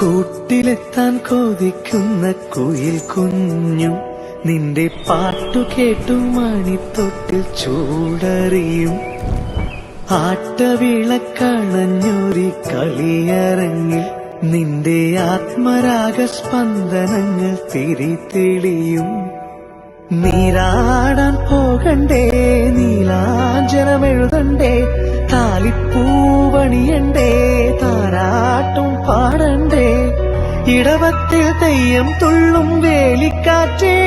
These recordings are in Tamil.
കൂട്ടിലെത്താൻ കൊതിക്കുന്ന കുയിൽ കുഞ്ഞും നിന്റെ പാട്ടു കേട്ടു മണിത്തൊട്ടിൽ ചൂടറിയും ആട്ടവിളക്കണഞ്ഞൊരി കളിയരങ്ങിൽ നിന്റെ ആത്മരാഗ സ്പന്ദനങ്ങൾ തിരിതെളിയും. നീരാടാൻ പോകണ്ടേ, നീലാഞ്ജനമെഴുതണ്ടേ, താലിപ്പൂവണിയണ്ടേ, താരാട്ടും പാടണ്ടേ, ഇടവത്തിൽ തെയ്യം തുള്ളും വേലിക്കാറ്റേ,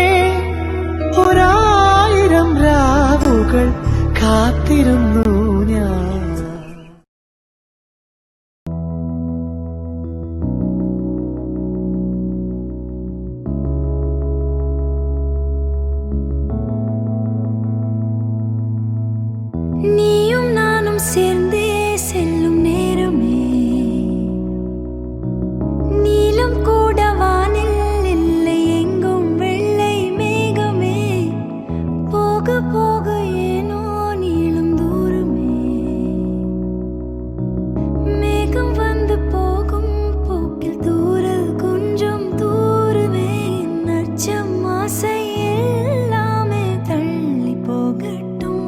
ഒരായിരം രാവുകൾ കാത്തിരുന്നു ഞാൻ. நீயும் நானும் சேர்ந்தே செல்லும் நேரமே, நீலம் கூட வானில் இல்லை எங்கும் வெள்ளை மேகமே, போக போக ஏனோ நீளும் தூரமே, மேகம் வந்து போகும் போக்கில் தூரல் கொஞ்சம் தூரமே, நச்சம் ஆசை எல்லாமே தள்ளி போகட்டும்,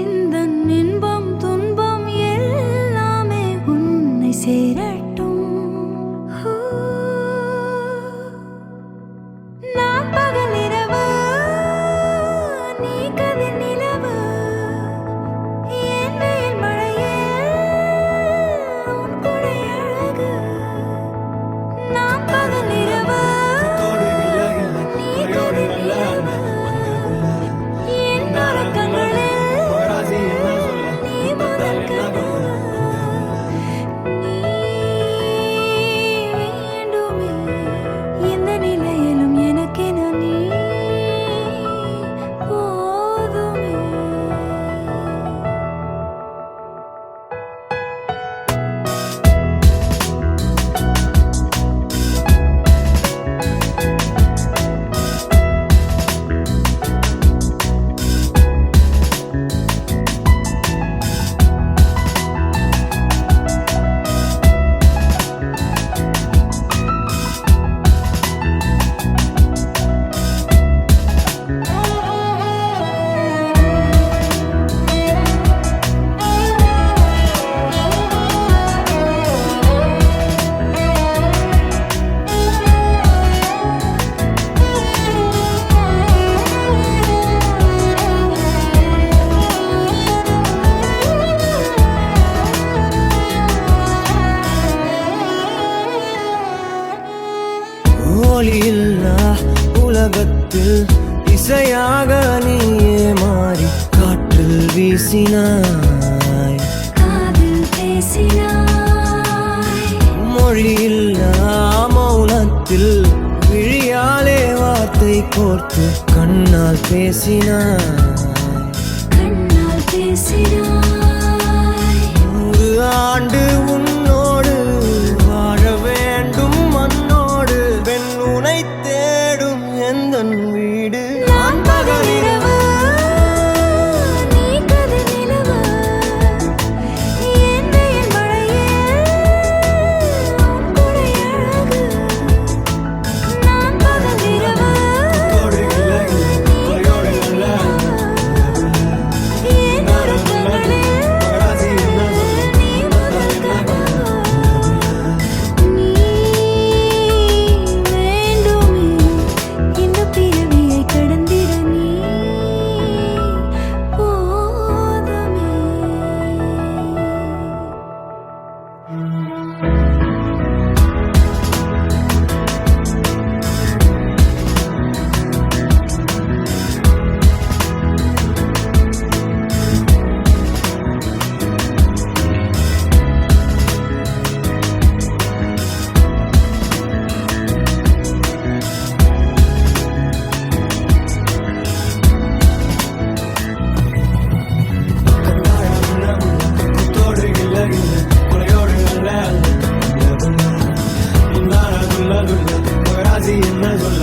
இந்த இன்பம் துன்பம் எல்லாமே உன்னை சேரட்டும். நான் பகல் இரவு, நீ கதிர் நிலவு, என் வெயில் மழையே உன் கொடை அழகு. நான் பகல் இரவு, நீ கதிர் நிலவு, என் உறக்கங்களில் ஒளியில்லா உலகத்தில் இசையாக நீயே மாறி காற்றில் வீசினாய், காதில் பேசினாய், மொழியில்லா மௌனத்தில் விழியாலே வார்த்தை கோர்த்து கண்ணால் பேசினாய், கண்ணால் பேசினாய். 100 ஆண்டு உன்னோடு வாழ வேண்டும் மண்ணோடு, பெண் உனை தேடும் எந்தன் வீடு. நான் பகல் இரவு, நீ கதிர் நிலவு, என் வெயில் மழையே உன் கொடை அழகு. நான் பகல் இரவு, நீ கதிர் நிலவு, என் உறக்கங்களில் நீ முதல் கனவு. நீ வேண்டுமே இந்த பிறவியை கடந்திட, நீ போதுமே. என்ன சொல்ல